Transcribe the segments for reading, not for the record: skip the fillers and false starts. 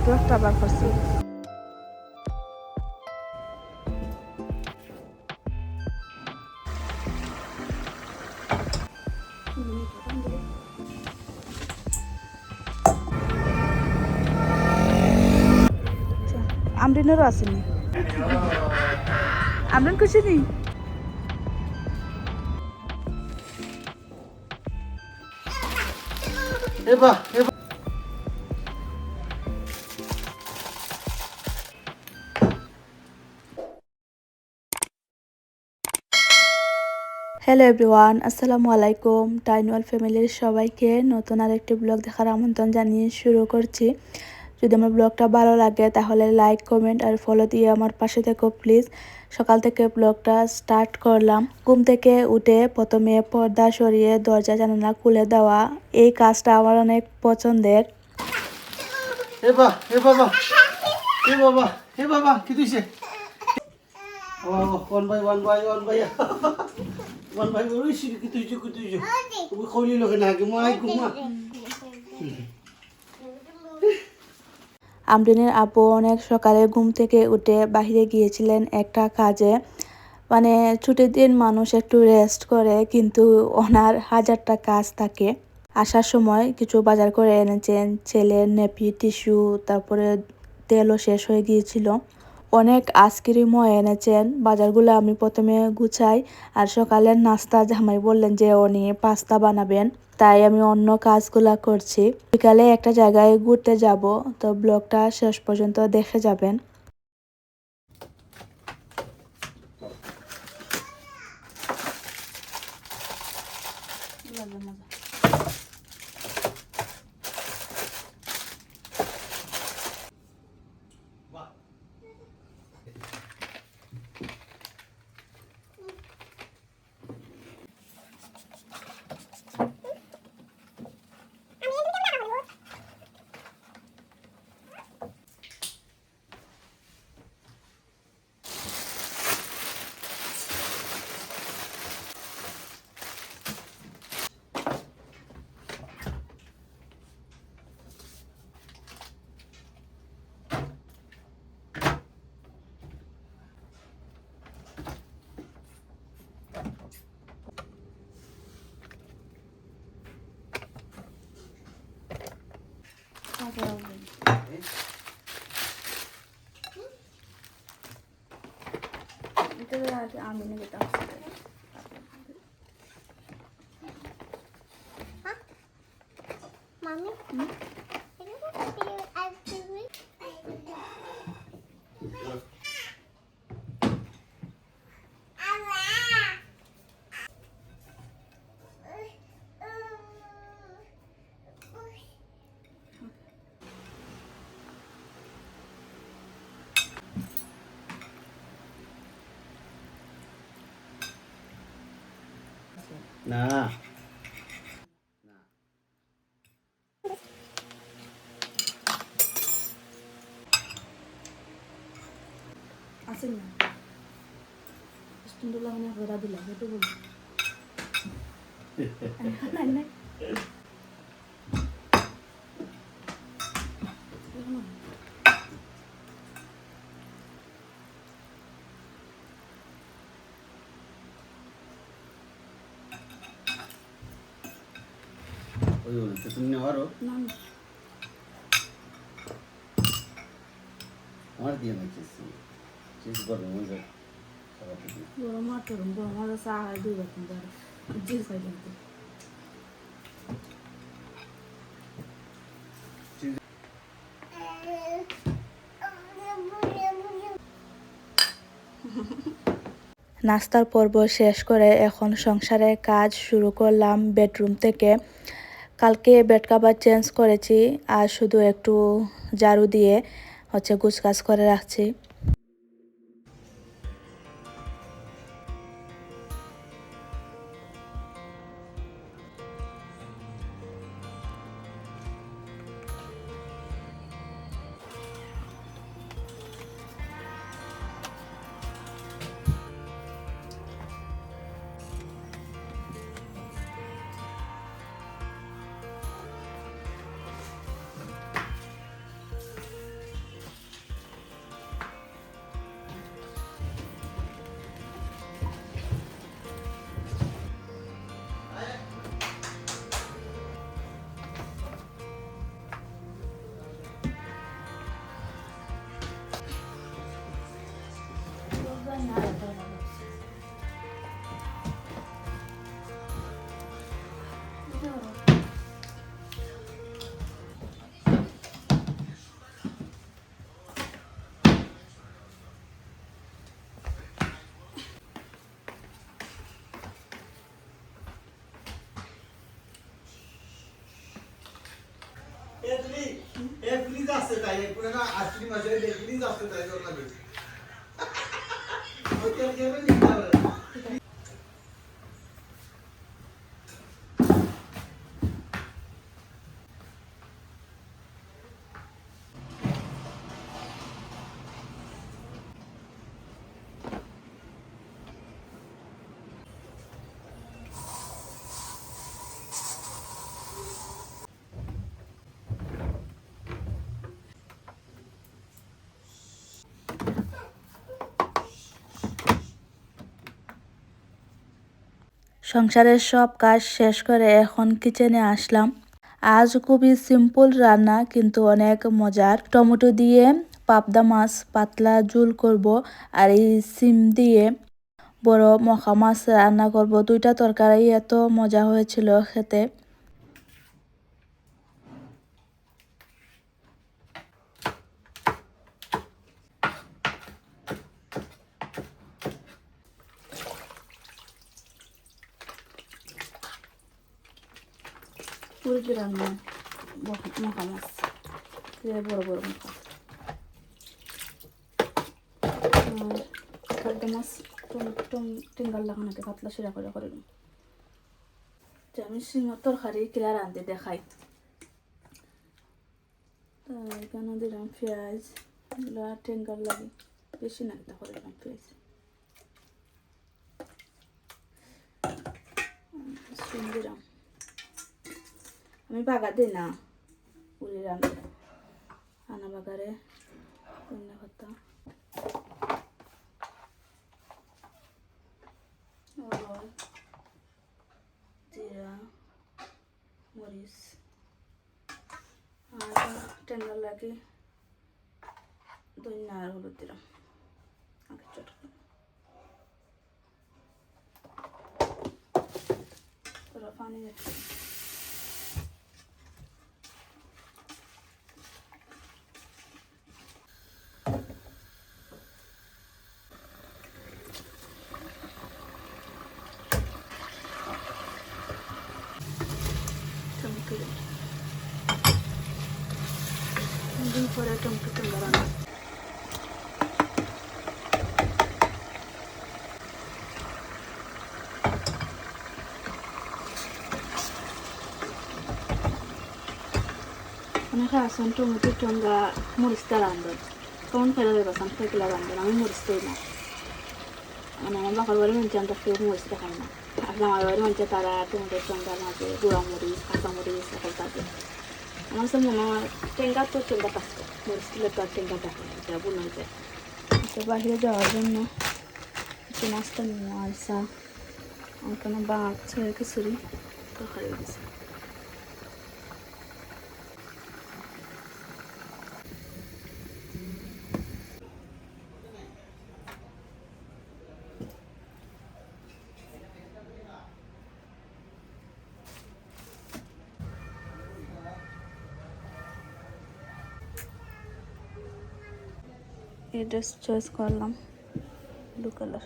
ব্লগটা আবার করছি। আমরিনেরও আসেনি, আমরিন খুশি নেই। হ্যালো এভরিওয়ান, আসসালামু আলাইকুম। টাইনওয়াল ফ্যামিলির সবাইকে নতুন আরেকটি ব্লগ দেখার আমন্ত্রণ জানিয়ে শুরু করছি। যদি আমার ব্লগটা ভালো লাগে তাহলে লাইক, কমেন্ট আর ফলো দিয়ে আমার পাশে থেকো প্লিজ। সকাল থেকে ব্লগটা স্টার্ট করলাম। ঘুম থেকে উঠে প্রথমে পর্দা সরিয়ে দরজা জানালা খুলে দেওয়া, এই কাজটা আমার অনেক পছন্দের। এ বাবা এ বাবা এ বাবা কি দিছে ও ওয়ান বাই ওই সিরি কি তুইছো ওই কইলি লগে না কি মাই ঘুমা। আমরিনের আপু অনেক সকালে ঘুম থেকে উঠে বাইরে গিয়েছিলেন একটা কাজে। মানে ছুটির দিন মানুষ একটু রেস্ট করে, কিন্তু ওনার হাজারটা কাজ থাকে। আসার সময় কিছু বাজার করে এনেছেন, ছেলের নেপি, টিস্যু, তারপরে তেলও শেষ হয়ে গিয়েছিল। অনেক আইসক্রিমও এনেছেন। বাজারগুলো আমি প্রথমে গুছাই, আর সকালের নাস্তা জামাই বললেন যে উনি পাস্তা বানাবেন, তাই আমি অন্য কাজগুলা করছি। বিকালে একটা জায়গায় ঘুরতে যাব, তো ব্লগটা শেষ পর্যন্ত দেখে যাবেন। না আসেন না, স্টুন্ডুলা মানে ঘোরা দিলা হেঁটে বল। ওই বলতে তুমি নেওয়ারও আমার দিয়ে নাইতেছি শেষ করবো মনে যায় গরম আর গরম গরম আর চা হয় দুই রকম জিনিস হয় কিন্তু। নাস্তার পর্ব শেষ করে এখন সংসারের কাজ শুরু করলাম বেডরুম থেকে। কালকে বেড কভার চেঞ্জ করেছি, আর শুধু একটু ঝাড়ু দিয়ে গুছগাছ করে রাখছি। प्लीज असते ताई पुन्हा आश्री माझ्या प्लीज असते ताई दोन लागेल ओके ओके पण निघालं সংসারের সব কাজ শেষ করে এখন কিচেনে আসলাম। আজ খুবই সিম্পল রান্না কিন্তু অনেক মজার। টমেটো দিয়ে পাবদা মাছ পাতলা ঝোল করব আর এই সিম দিয়ে বড় মখা মাছ রান্না করব। দুইটা তরকারি এত মজা হয়েছিল খেতে। পুরো রান্না মখা মাছ বড় বড় মখা পাবদা মাছ টেঙ্গার লাগানোকে পাতলা সিরা করে করে দিই। আমি সিমের তরকারি কিলা রাঁধতে দেখাই। এখানে দিলাম পেঁয়াজ, টেঙ্গার লাগে বেশি না এটা করে দিলাম পেঁয়াজ, সিম দিলাম। আমি বাগার দিই না উড়ি রান্না আনা বাগারে ধনে পাতা জিরা মরিচ আর টেঙ্গার লাগে ধনিয়া আর হলুদ দিলাম আগে চটকা তোরা পানি দিচ্ছি। পরে টমেটো টেঙ্গা রান্না অনেকে আসেন টমেটো টেঙ্গা মরিচটা রান্ধন কেমন ফেলে দেবেন ফেলে রান্ধন। আমি মরিচ দিই না, মানে আমার বাবার বাড়ি মানুষ আমরা কেউ মরিচ দেখাই না। আর আমার বাড়ির মানুষ তারা টমেটো টেঙ্গার মাঝে গুঁড়া মরিচ কাঁচা মরিচ এখন থাকে। আমার সব মনে হয় টেঙ্গা তো টেঙ্গা থাকতো, মরিচ দিলে তো আর টেঙ্গা থাকে না, এটা বোনা যায়। তো বাহিরে যাওয়ার জন্য একটু নাস্তা নিয়ে আসা আমার কোনো বাঁচ খিচুড়ি তরকারি গেছে। এই ড্রেস চয়েস করলাম ব্লু কালার।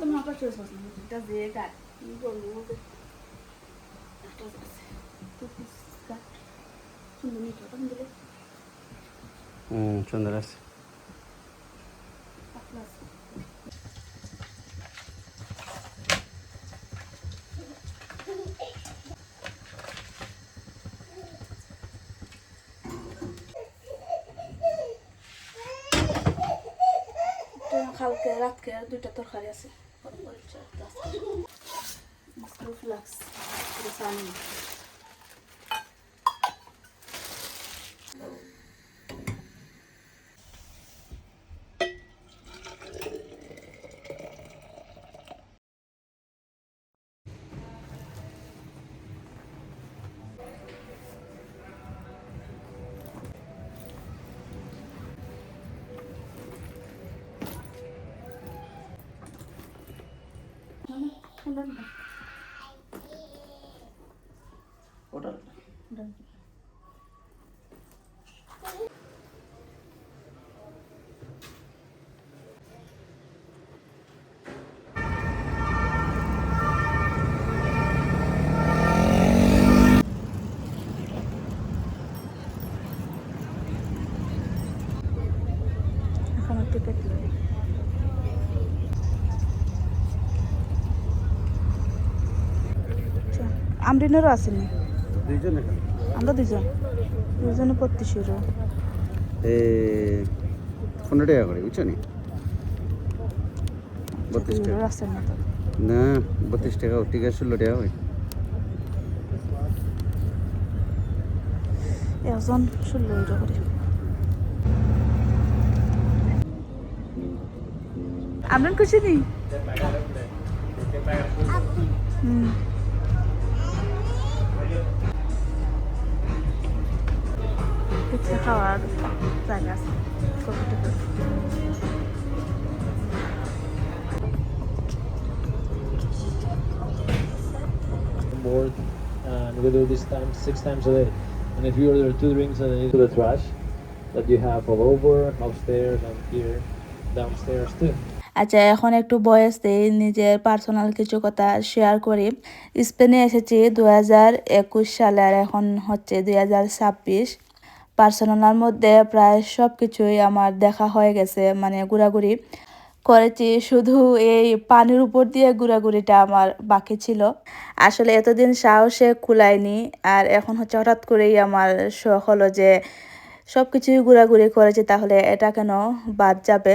তোমার আবার চয়েস করলাম এটা যে গাট বলবো একটা আছে তো গাট সুন্দর নিতে তখন দিলে সুন্দর আছে। পাতলা আছে। কালকে রাতকে দুইটা তরকারি আছে ফ্লাক্স সানি ওটা এখন টিকিট নেই। আমরিনেরও আসেনি, দুইজন এখানে আমরা দুজনে 25 15 টাকা করে বুঝছো নি 32 টাকা আসেন না তো। না 32 টাকা টিকা 16 টাকা হয় একজন 16 করে। আমরান খুশি নি? হুম। পিঠা খাওয়ার জায়গা আছে। board, and we do this time 6 times a day. And if you order 2 drinks a day to the trash that you have all over, upstairs and here downstairs too. আচ্ছা, এখন একটু ভয়েস দেই, নিজের পার্সোনাল কিছু কথা share করি। স্পেনে এসেছি 2021 সালে, আর এখন হচ্ছে 2026। বার্সেলোনার মধ্যে প্রায় সব কিছুই আমার দেখা হয়ে গেছে, মানে ঘোরাঘুরি করেছি, শুধু এই পানির উপর দিয়ে ঘোরাঘুরিটা আমার বাকি ছিল। আসলে এতদিন সাহসে কুলায়নি, আর এখন হচ্ছে হঠাৎ করেই আমার শখ হলো যে সব কিছুই ঘোরাঘুরি করেছি, তাহলে এটা কেন বাদ যাবে।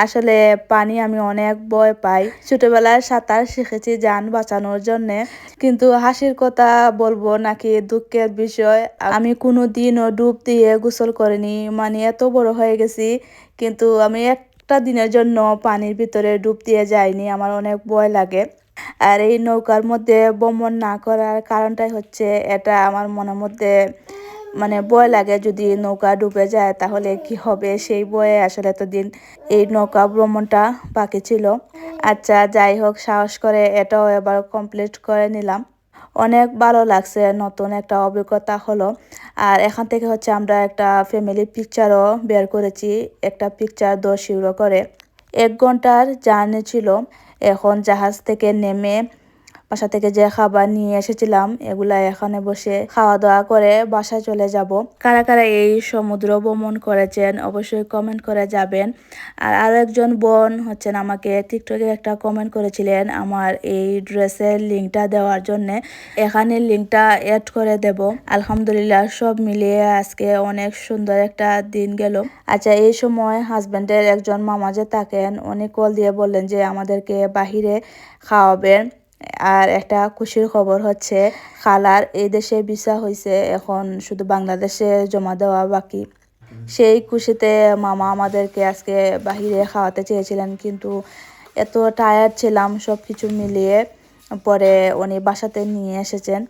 আসলে পানি আমি অনেক ভয় পাই, ছোটবেলায় সাঁতার শিখেছি জান বাঁচানোর জন্যে, কিন্তু হাসির কথা বলবো নাকি দুঃখের বিষয়, আমি কোনো দিনও ডুব দিয়ে গোসল করিনি। মানে এত বড় হয়ে গেছি, কিন্তু আমি একটা দিনের জন্য পানির ভিতরে ডুব দিয়ে যাইনি, আমার অনেক ভয় লাগে। আর এই নৌকার মধ্যে ভ্রমণ না করার কারণটাই হচ্ছে এটা, আমার মনের মধ্যে মানে ভয় লাগে যদি নৌকা ডুবে যায় তাহলে কি হবে, সেই ভয়ে আসলে এতদিন এই নৌকা ভ্রমণটা বাকি ছিল। আচ্ছা যাই হোক, সাহস করে এটাও এবার কমপ্লিট করে নিলাম। অনেক ভালো লাগছে, নতুন একটা অভিজ্ঞতা হলো। আর এখান থেকে হচ্ছে আমরা একটা ফ্যামিলি পিকচারও বের করেছি, একটা পিকচার 10 ইউরো করে। 1 ঘন্টার জার্নি ছিল। এখন জাহাজ থেকে নেমে বাসা থেকে যে খাবার নিয়ে এসেছিলাম এগুলা এখানে বসে খাওয়া দাওয়া করে বাসায় চলে যাব। কারা কারা এই সমুদ্র ভ্রমণ করেছেন অবশ্যই কমেন্ট করে যাবেন। আর আরো একজন বোন হচ্ছেন আমাকে টিকটকে একটা কমেন্ট করেছিলেন আমার এই ড্রেসের লিঙ্কটা দেওয়ার জন্য, এখানে লিঙ্কটা অ্যাড করে দেব। আলহামদুলিল্লাহ সব মিলিয়ে আজকে অনেক সুন্দর একটা দিন গেল। আচ্ছা, এই সময় হাজব্যান্ডের একজন মামা যে থাকেন উনি কল দিয়ে বললেন যে আমাদেরকে বাহিরে খাওয়াবেন। আর একটা খুশির খবর হচ্ছে খালার এই দেশে ভিসা হয়েছে, এখন শুধু বাংলাদেশে জমা দেওয়া বাকি। সেই খুশিতে মামা আমাদেরকে আজকে বাহিরে খাওয়াতে চেয়েছিলেন, কিন্তু এত টায়ার্ড ছিলাম সব কিছু মিলিয়ে, পরে উনি বাসাতে নিয়ে এসেছেন।